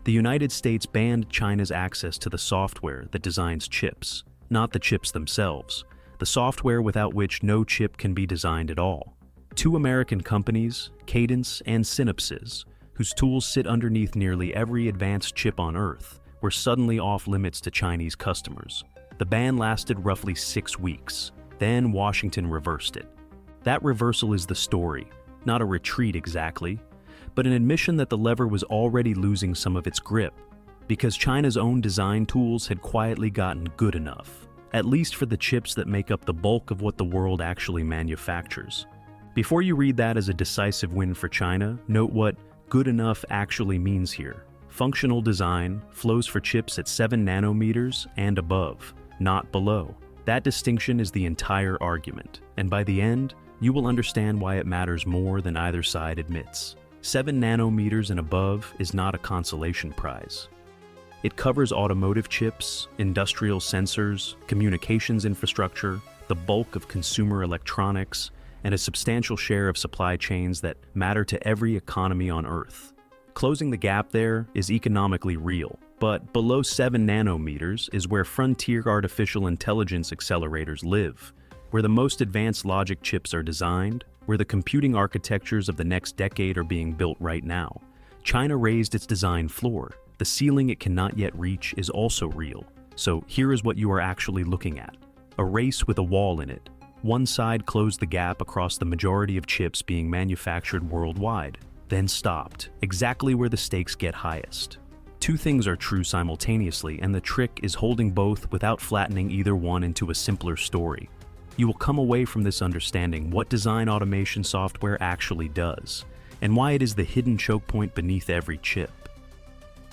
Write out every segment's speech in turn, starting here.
The United States banned China's access to the software that designs chips, not the chips themselves, the software without which no chip can be designed at all. Two American companies, Cadence and Synopsys, whose tools sit underneath nearly every advanced chip on Earth, were suddenly off limits to Chinese customers. The ban lasted roughly 6 weeks. Then Washington reversed it. That reversal is the story, not a retreat exactly, but an admission that the lever was already losing some of its grip, because China's own design tools had quietly gotten good enough, at least for the chips that make up the bulk of what the world actually manufactures. Before you read that as a decisive win for China, note what good enough actually means here. Functional design flows for chips at 7 nanometers and above, not below. That distinction is the entire argument, and by the end, you will understand why it matters more than either side admits. 7 nanometers and above is not a consolation prize. It covers automotive chips, industrial sensors, communications infrastructure, the bulk of consumer electronics, and a substantial share of supply chains that matter to every economy on Earth. Closing the gap there is economically real, but below 7 nanometers is where frontier artificial intelligence accelerators live, where the most advanced logic chips are designed, where the computing architectures of the next decade are being built right now. China raised its design floor. The ceiling it cannot yet reach is also real. So here is what you are actually looking at. A race with a wall in it. One side closed the gap across the majority of chips being manufactured worldwide, then stopped, exactly where the stakes get highest. Two things are true simultaneously, and the trick is holding both without flattening either one into a simpler story. You will come away from this understanding what design automation software actually does, and why it is the hidden choke point beneath every chip.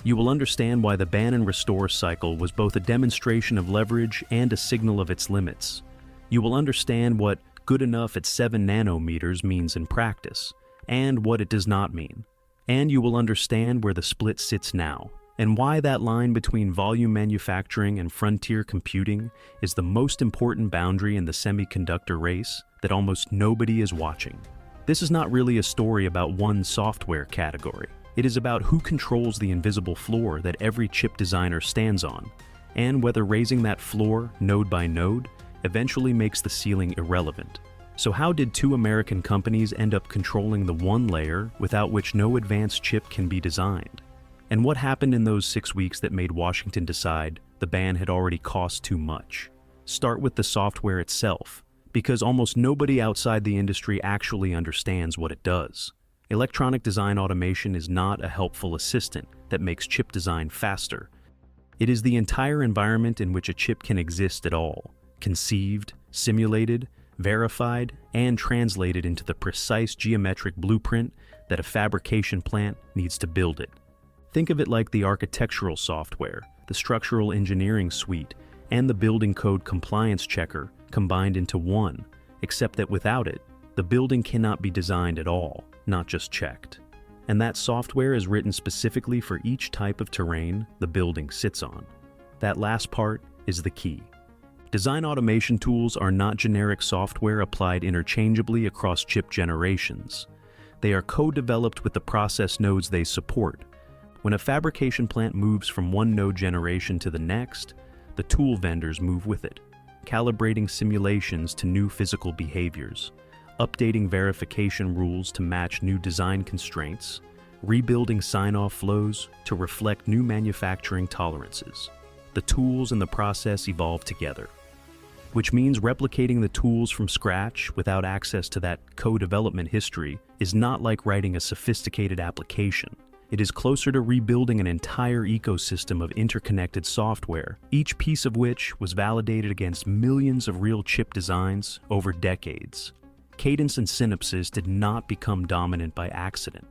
You will understand why the ban and restore cycle was both a demonstration of leverage and a signal of its limits. You will understand what good enough at 7 nanometers means in practice, and what it does not mean. And you will understand where the split sits now, and why that line between volume manufacturing and frontier computing is the most important boundary in the semiconductor race that almost nobody is watching. This is not really a story about one software category. It is about who controls the invisible floor that every chip designer stands on, and whether raising that floor, node by node, eventually makes the ceiling irrelevant. So how did two American companies end up controlling the one layer without which no advanced chip can be designed? And what happened in those 6 weeks that made Washington decide the ban had already cost too much? Start with the software itself, because almost nobody outside the industry actually understands what it does. Electronic design automation is not a helpful assistant that makes chip design faster. It is the entire environment in which a chip can exist at all, conceived, simulated, verified, and translated into the precise geometric blueprint that a fabrication plant needs to build it. Think of it like the architectural software, the structural engineering suite, and the building code compliance checker combined into one, except that without it, the building cannot be designed at all, not just checked. And that software is written specifically for each type of terrain the building sits on. That last part is the key. Design automation tools are not generic software applied interchangeably across chip generations. They are co-developed with the process nodes they support. When a fabrication plant moves from one node generation to the next, the tool vendors move with it, calibrating simulations to new physical behaviors, updating verification rules to match new design constraints, rebuilding sign-off flows to reflect new manufacturing tolerances. The tools and the process evolve together, which means replicating the tools from scratch without access to that co-development history is not like writing a sophisticated application. It is closer to rebuilding an entire ecosystem of interconnected software, each piece of which was validated against millions of real chip designs over decades. Cadence and Synopsys did not become dominant by accident.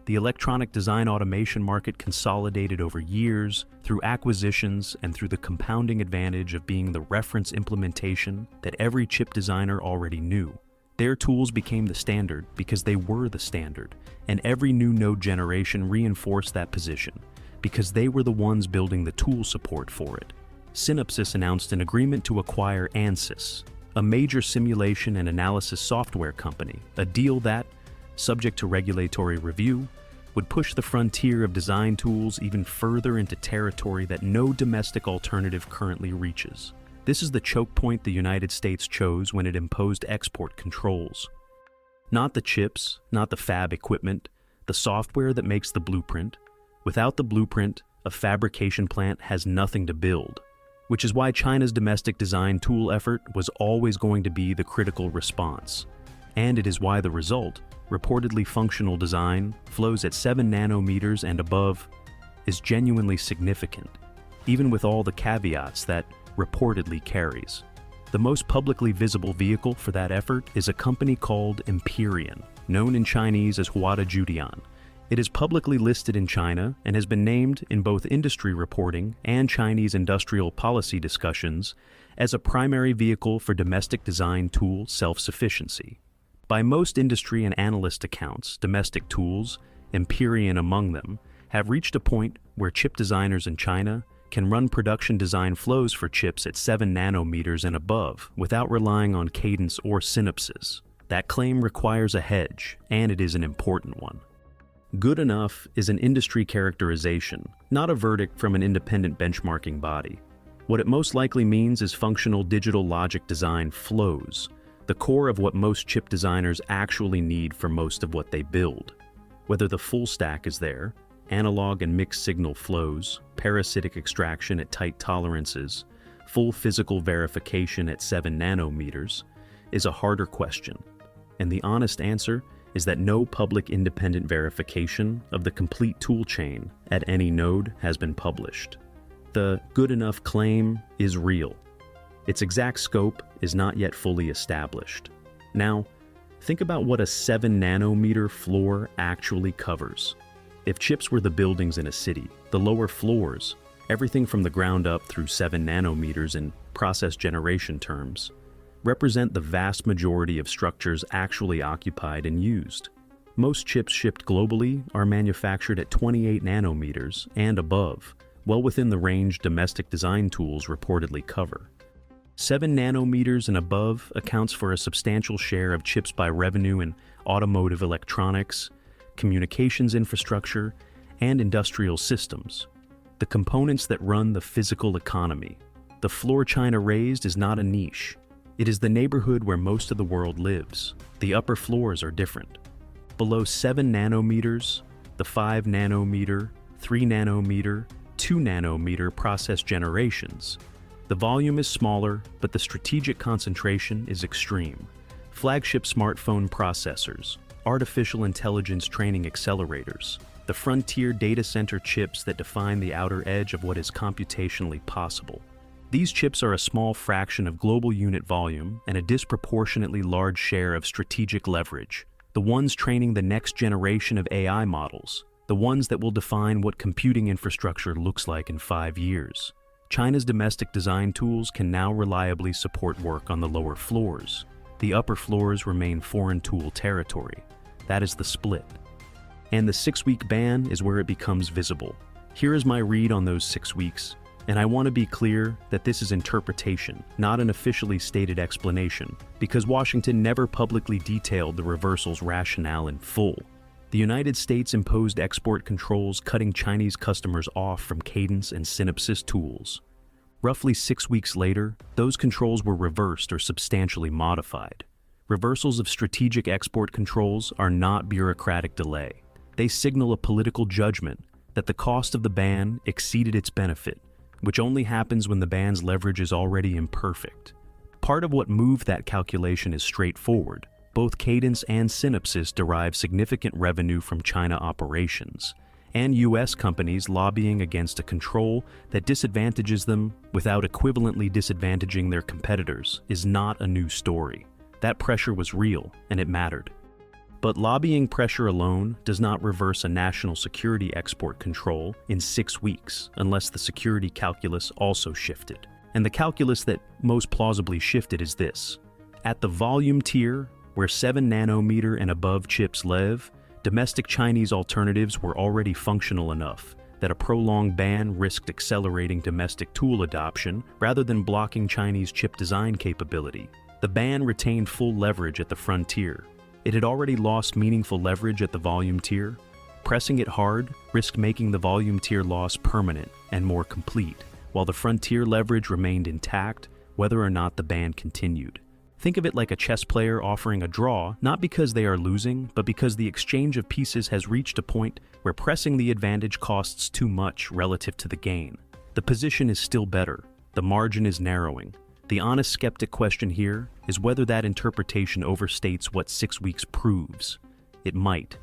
The electronic design automation market consolidated over years through acquisitions and through the compounding advantage of being the reference implementation that every chip designer already knew. Their tools became the standard because they were the standard, and every new node generation reinforced that position because they were the ones building the tool support for it. Synopsys announced an agreement to acquire Ansys, a major simulation and analysis software company, a deal that, subject to regulatory review, would push the frontier of design tools even further into territory that no domestic alternative currently reaches. This is the choke point the United States chose when it imposed export controls. Not the chips, not the fab equipment, the software that makes the blueprint. Without the blueprint, a fabrication plant has nothing to build, which is why China's domestic design tool effort was always going to be the critical response. And it is why the result, reportedly functional design, flows at 7 nanometers and above, is genuinely significant, even with all the caveats that reportedly carries. The most publicly visible vehicle for that effort is a company called Empyrean, known in Chinese as Huada Jiutian. It is publicly listed in China and has been named in both industry reporting and Chinese industrial policy discussions as a primary vehicle for domestic design tool self-sufficiency. By most industry and analyst accounts, domestic tools, Empyrean among them, have reached a point where chip designers in China can run production design flows for chips at 7 nanometers and above without relying on Cadence or Synopsys. That claim requires a hedge, and it is an important one. Good enough is an industry characterization, not a verdict from an independent benchmarking body. What it most likely means is functional digital logic design flows, the core of what most chip designers actually need for most of what they build. Whether the full stack is there, analog and mixed signal flows, parasitic extraction at tight tolerances, full physical verification at 7 nanometers, is a harder question. And the honest answer is that no public independent verification of the complete tool chain at any node has been published. The good enough claim is real. Its exact scope is not yet fully established. Now, think about what a 7 nanometer floor actually covers. If chips were the buildings in a city, the lower floors, everything from the ground up through 7 nanometers in process generation terms, represent the vast majority of structures actually occupied and used. Most chips shipped globally are manufactured at 28 nanometers and above, well within the range domestic design tools reportedly cover. 7 nanometers and above accounts for a substantial share of chips by revenue in automotive electronics, communications infrastructure, and industrial systems, the components that run the physical economy. The floor China raised is not a niche. It is the neighborhood where most of the world lives. The upper floors are different. Below 7 nanometers, the 5-nanometer, 3-nanometer, 2-nanometer process generations. The volume is smaller, but the strategic concentration is extreme. Flagship smartphone processors, artificial intelligence training accelerators, the frontier data center chips that define the outer edge of what is computationally possible. These chips are a small fraction of global unit volume and a disproportionately large share of strategic leverage, the ones training the next generation of AI models, the ones that will define what computing infrastructure looks like in 5 years. China's domestic design tools can now reliably support work on the lower floors. The upper floors remain foreign tool territory. That is the split. And the 6-week ban is where it becomes visible. Here is my read on those 6 weeks, and I want to be clear that this is interpretation, not an officially stated explanation, because Washington never publicly detailed the reversal's rationale in full. The United States imposed export controls cutting Chinese customers off from Cadence and Synopsys tools. Roughly 6 weeks later, those controls were reversed or substantially modified. Reversals of strategic export controls are not bureaucratic delay. They signal a political judgment that the cost of the ban exceeded its benefit, which only happens when the ban's leverage is already imperfect. Part of what moved that calculation is straightforward. Both Cadence and Synopsys derive significant revenue from China operations, and U.S. companies lobbying against a control that disadvantages them without equivalently disadvantaging their competitors is not a new story. That pressure was real, and it mattered. But lobbying pressure alone does not reverse a national security export control in 6 weeks unless the security calculus also shifted. And the calculus that most plausibly shifted is this. At the volume tier, where 7 nanometer and above chips live, domestic Chinese alternatives were already functional enough that a prolonged ban risked accelerating domestic tool adoption rather than blocking Chinese chip design capability. The ban retained full leverage at the frontier. It had already lost meaningful leverage at the volume tier. Pressing it hard risked making the volume tier loss permanent and more complete, while the frontier leverage remained intact whether or not the band continued. Think of it like a chess player offering a draw, not because they are losing, but because the exchange of pieces has reached a point where pressing the advantage costs too much relative to the gain. The position is still better. The margin is narrowing. The honest skeptic question here is whether that interpretation overstates what 6 weeks proves. It might.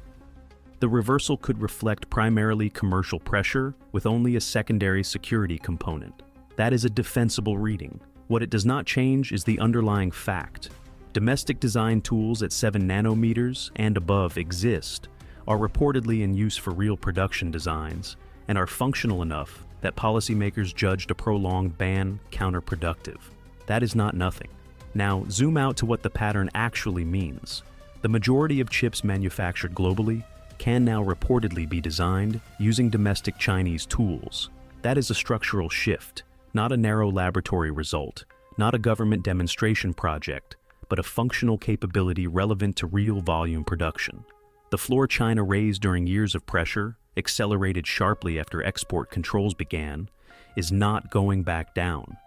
The reversal could reflect primarily commercial pressure with only a secondary security component. That is a defensible reading. What it does not change is the underlying fact. Domestic design tools at 7 nanometers and above exist, are reportedly in use for real production designs, and are functional enough that policymakers judged a prolonged ban counterproductive. That is not nothing. Now, zoom out to what the pattern actually means. The majority of chips manufactured globally can now reportedly be designed using domestic Chinese tools. That is a structural shift. Not a narrow laboratory result, not a government demonstration project, but a functional capability relevant to real volume production. The floor China raised during years of pressure, accelerated sharply after export controls began, is not going back down.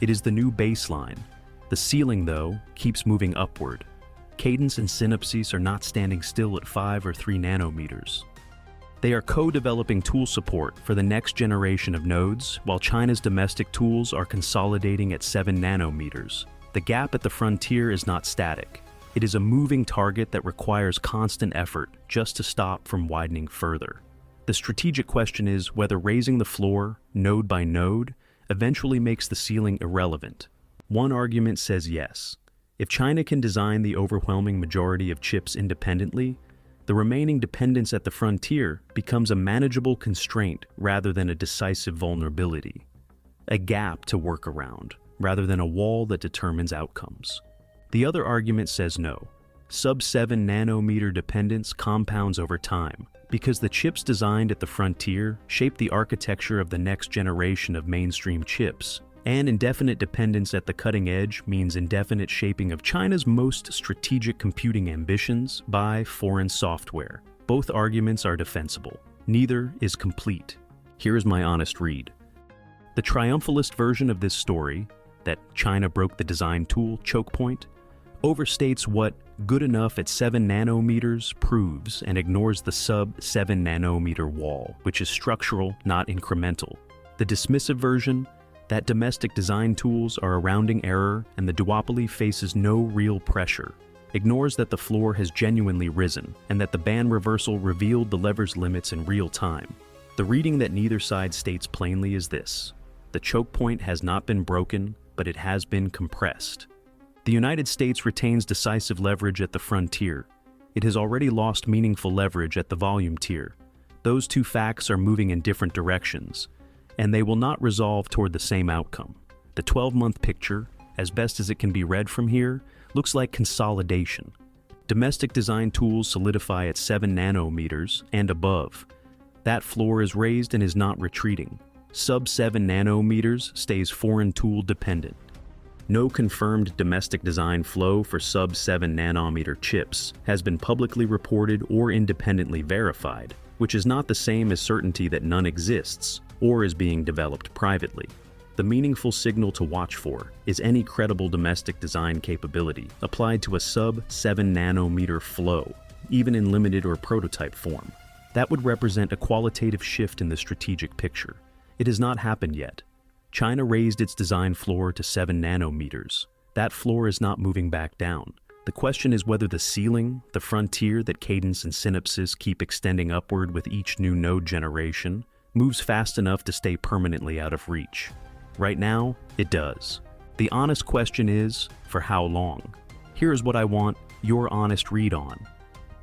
It is the new baseline. The ceiling, though, keeps moving upward. Cadence and Synopsys are not standing still at 5 or 3 nanometers. They are co-developing tool support for the next generation of nodes, while China's domestic tools are consolidating at 7 nanometers. The gap at the frontier is not static. It is a moving target that requires constant effort just to stop from widening further. The strategic question is whether raising the floor, node by node, eventually makes the ceiling irrelevant. One argument says yes. If China can design the overwhelming majority of chips independently, the remaining dependence at the frontier becomes a manageable constraint rather than a decisive vulnerability, a gap to work around rather than a wall that determines outcomes. The other argument says no. Sub-7-nanometer dependence compounds over time because the chips designed at the frontier shape the architecture of the next generation of mainstream chips, and indefinite dependence at the cutting edge means indefinite shaping of China's most strategic computing ambitions by foreign software. Both arguments are defensible. Neither is complete. Here is my honest read. The triumphalist version of this story, that China broke the design tool Chokepoint, overstates what good enough at 7 nanometers proves and ignores the sub-7-nanometer wall, which is structural, not incremental. The dismissive version, that domestic design tools are a rounding error and the duopoly faces no real pressure, ignores that the floor has genuinely risen and that the ban reversal revealed the lever's limits in real time. The reading that neither side states plainly is this: the choke point has not been broken, but it has been compressed. The United States retains decisive leverage at the frontier. It has already lost meaningful leverage at the volume tier. Those two facts are moving in different directions, and they will not resolve toward the same outcome. The 12-month picture, as best as it can be read from here, looks like consolidation. Domestic design tools solidify at 7 nanometers and above. That floor is raised and is not retreating. Sub-7 nanometers stays foreign tool dependent. No confirmed domestic design flow for sub-7 nanometer chips has been publicly reported or independently verified, which is not the same as certainty that none exists or is being developed privately. The meaningful signal to watch for is any credible domestic design capability applied to a sub-7 nanometer flow, even in limited or prototype form. That would represent a qualitative shift in the strategic picture. It has not happened yet. China raised its design floor to 7 nanometers. That floor is not moving back down. The question is whether the ceiling, the frontier that Cadence and Synopsys keep extending upward with each new node generation, moves fast enough to stay permanently out of reach. Right now, it does. The honest question is, for how long? Here is what I want your honest read on.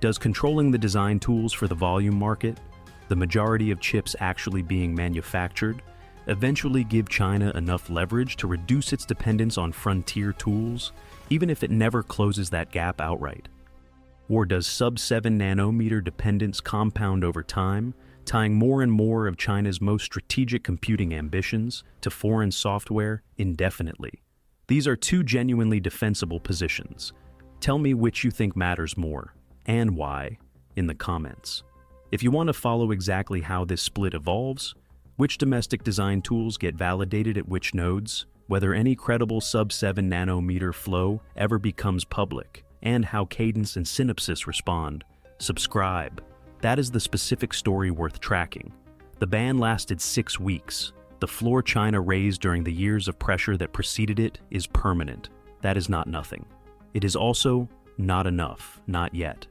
Does controlling the design tools for the volume market, the majority of chips actually being manufactured, eventually give China enough leverage to reduce its dependence on frontier tools, even if it never closes that gap outright? Or does sub-7 nanometer dependence compound over time, tying more and more of China's most strategic computing ambitions to foreign software indefinitely? These are two genuinely defensible positions. Tell me which you think matters more, and why, in the comments. If you want to follow exactly how this split evolves, which domestic design tools get validated at which nodes, whether any credible sub-7-nanometer flow ever becomes public, and how Cadence and Synopsys respond, subscribe. That is the specific story worth tracking. The ban lasted 6 weeks. The floor China raised during the years of pressure that preceded it is permanent. That is not nothing. It is also not enough, not yet.